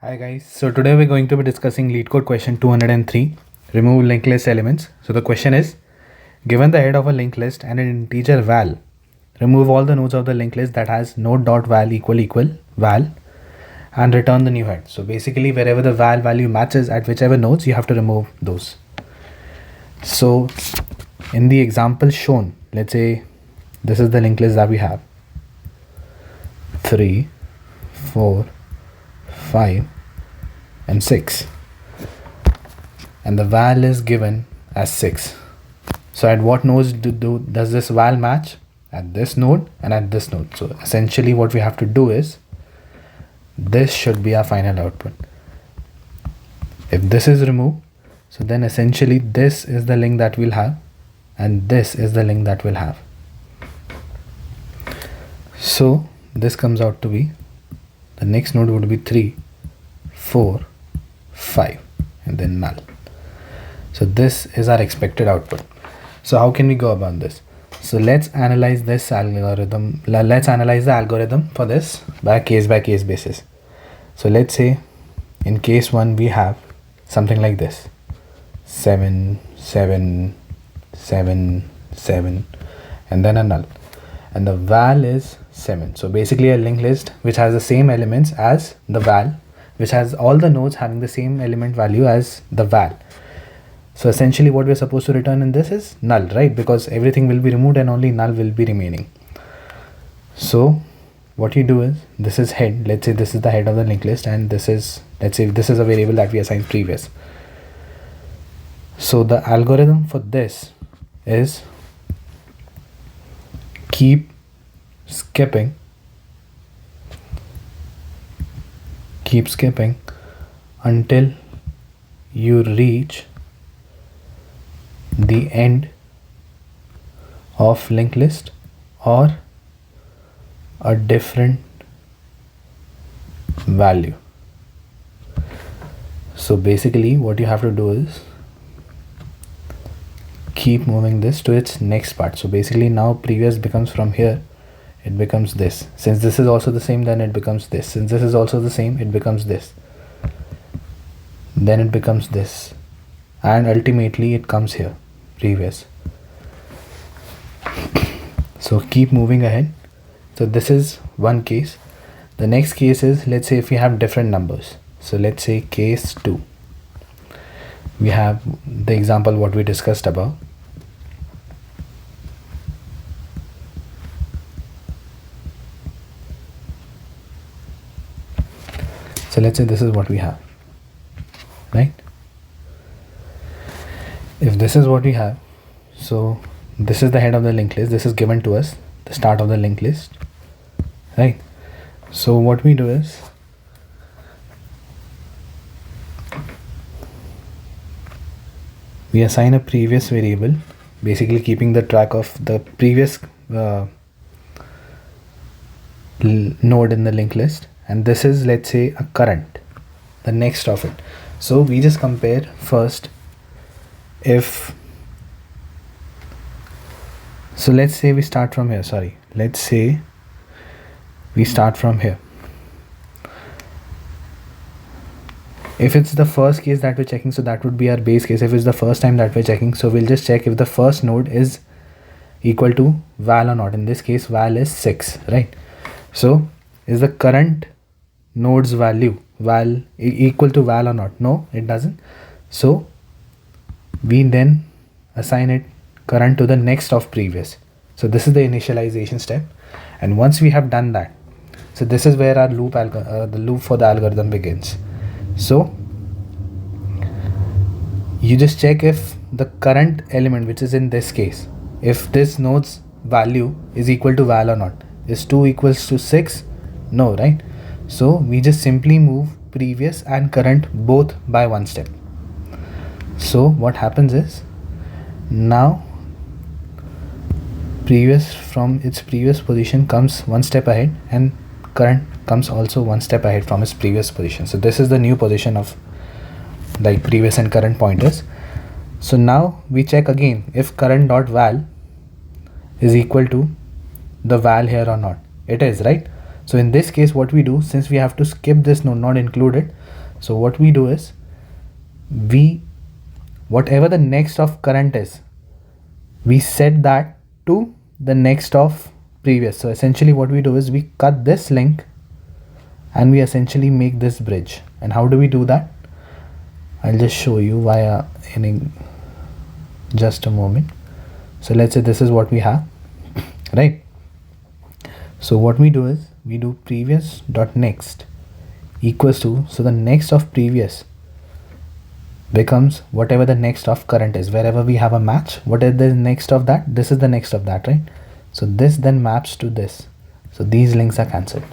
Hi guys, so today we're going to be discussing Leetcode question 203, remove linked list elements. So the question is, given the head of a linked list and an integer val, remove all the nodes of the linked list that has node.val equal val and return the new head. So basically wherever the val value matches at whichever nodes, you have to remove those. So in the example shown, let's say this is the linked list that we have 3, 4, 5 and 6, and the val is given as 6. So at what nodes does this val match? At this node and at this node. So essentially what we have to do is, this should be our final output. If this is removed, so then essentially this is the link that we'll have and this is the link that we'll have. So this comes out to be, the next node would be 3, 4, 5 and then null. So this is our expected output. So how can we go about this? So let's analyze this algorithm. Let's analyze the algorithm for this by case basis. So let's say in case 1 we have something like this: 7, 7, 7, 7 and then a null, and the val is 7. So basically a linked list which has the same elements as the val, which has all the nodes having the same element value as the val. So essentially what we're supposed to return in this is null, right? Because everything will be removed and only null will be remaining. So what you do is, this is head. Let's say this is the head of the linked list and this is, let's say this is a variable that we assigned previous. So the algorithm for this is keep skipping until you reach the end of linked list or a different value. So basically what you have to do is keep moving this to its next part. So basically now previous becomes from here, it becomes this. Since this is also the same, then it becomes this. Since this is also the same, it becomes this. Then it becomes this. And ultimately it comes here, previous. So keep moving ahead. So this is one case. The next case is, let's say if we have different numbers. So let's say case 2. We have the example what we discussed above. So let's say this is what we have, right? If this is what we have, so this is the head of the linked list. This is given to us, the start of the linked list, right? So what we do is, we assign a previous variable, basically keeping the track of the previous node in the linked list. And this is, let's say, a current, the next of it. So we just compare first if, so let's say we start from here, let's say we start from here. If it's the first case that we're checking, so that would be our base case. If it's the first time that we're checking, so we'll just check if the first node is equal to val or not. In this case, val is 6, right? So is the current node's value val equal to val or not? No, it doesn't. So we then assign it current to the next of previous. So this is the initialization step. And once we have done that, so this is where our loop the loop for the algorithm begins. So you just check if the current element, which is in this case, if this node's value is equal to val or not. Is 2 equals to 6? No, right? So we just simply move previous and current both by one step. So what happens is, now previous from its previous position comes one step ahead and current comes also one step ahead from its previous position. So this is the new position of like previous and current pointers. So now we check again if current dot val is equal to the val here or not. It is, right? So in this case what we do, since we have to skip this node, not include it, So what we do is, whatever the next of current is, we set that to the next of previous. So essentially what we do is we cut this link and we essentially make this bridge. And how do we do that? I'll just show you via in just a moment. So let's say this is what we have, right? So what we do is we do previous dot next equals to, so the next of previous becomes whatever the next of current is. Wherever we have a match, what is the next of that? This is the next of that, right? So this then maps to this. So these links are cancelled.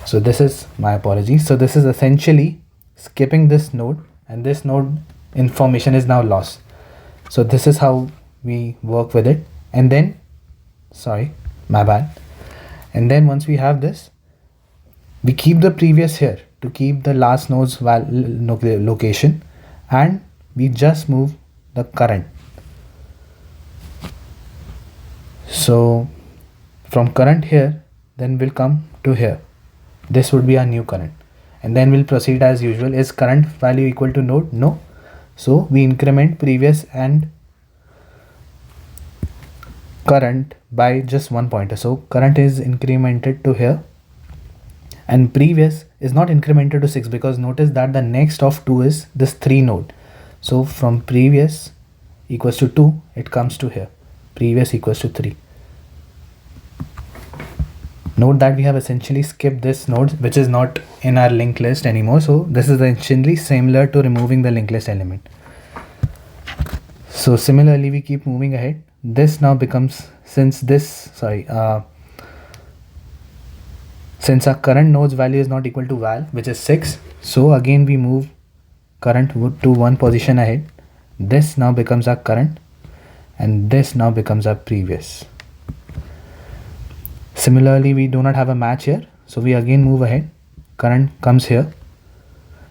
So this is, my apologies. So this is essentially skipping this node, and this node information is now lost. So this is how we work with it. And then, sorry, my bad. And then once we have this, we keep the previous here to keep the last node's location, and we just move the current. So from current here, then we'll come to here. This would be our new current, and then we'll proceed as usual. Is current value equal to node? No. So we increment previous and current by just one pointer. So current is incremented to here, and previous is not incremented to 6, because notice that the next of 2 is this 3 node. So from previous equals to 2, it comes to here, previous equals to 3. Note that we have essentially skipped this node, which is not in our linked list anymore. So this is essentially similar to removing the linked list element. So similarly, we keep moving ahead. This now becomes, since our current node's value is not equal to val, which is 6, so again we move current to one position ahead. This now becomes our current, and this now becomes our previous. Similarly, we do not have a match here, so we again move ahead. Current comes here.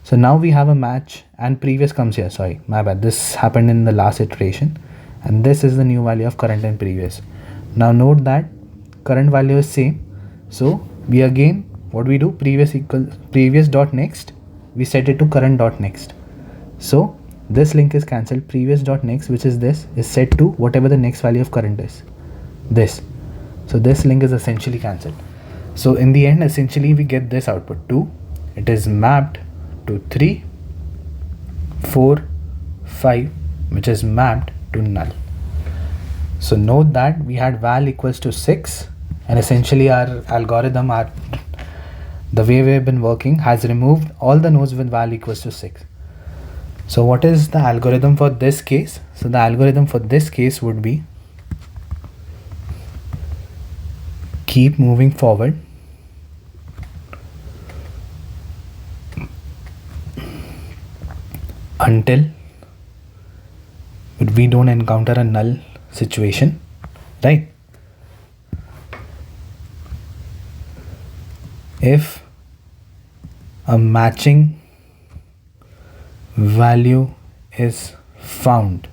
So now we have a match, and previous comes here. Sorry, my bad. This happened in the last iteration, and this is the new value of current and previous. Now note that current value is same. So we again, what we do, previous dot next, we set it to current dot next. So this link is cancelled. Previous dot next, which is this, is set to whatever the next value of current is, this. So this link is essentially cancelled. So in the end, essentially we get this output 2. It is mapped to 3, 4, 5, which is mapped to null. So note that we had val equals to 6, and essentially our algorithm, the way we have been working, has removed all the nodes with val equals to 6. So what is the algorithm for this case? So the algorithm for this case would be, keep moving forward until we don't encounter a null situation, right? If a matching value is found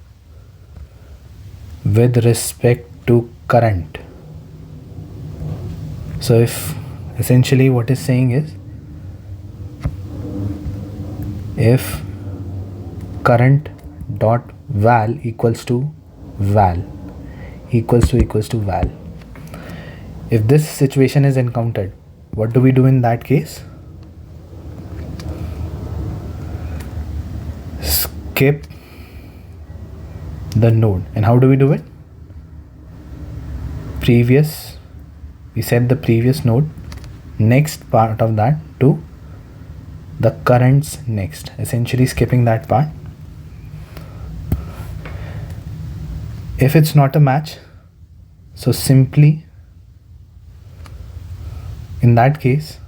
with respect to current. So if essentially what is saying is, if current dot val equals to val equals to val, if this situation is encountered, what do we do in that case? Skip the node. And how do we do it? Previous, we set the previous node, next part of that to the current's next, essentially skipping that part. If it's not a match, so simply in that case,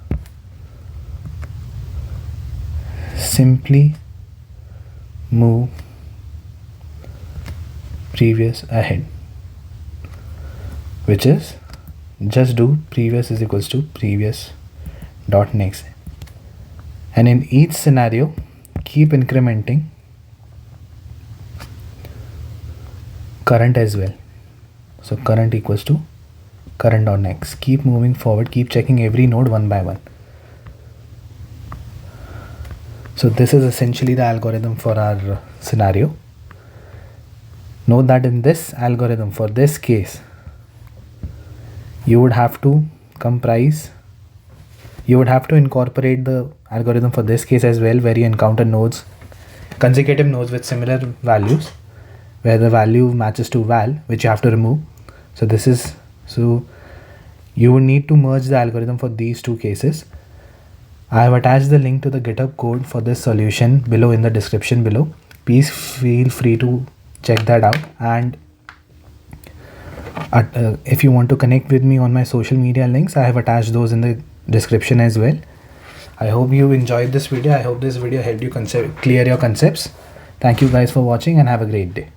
simply move previous ahead, which is just do previous is equals to previous dot next, and in each scenario keep incrementing current as well. So current equals to current dot next. Keep moving forward, keep checking every node one by one. So this is essentially the algorithm for our scenario. Note that in this algorithm, for this case, you would have to incorporate the algorithm for this case as well, where you encounter nodes, consecutive nodes with similar values, where the value matches to val, which you have to remove. So you would need to merge the algorithm for these two cases. I have attached the link to the GitHub code for this solution below in the description below. Please feel free to check that out. And if you want to connect with me on my social media links, I have attached those in the description as well. I hope you enjoyed this video. I hope this video helped you clear your concepts. Thank you guys for watching and have a great day.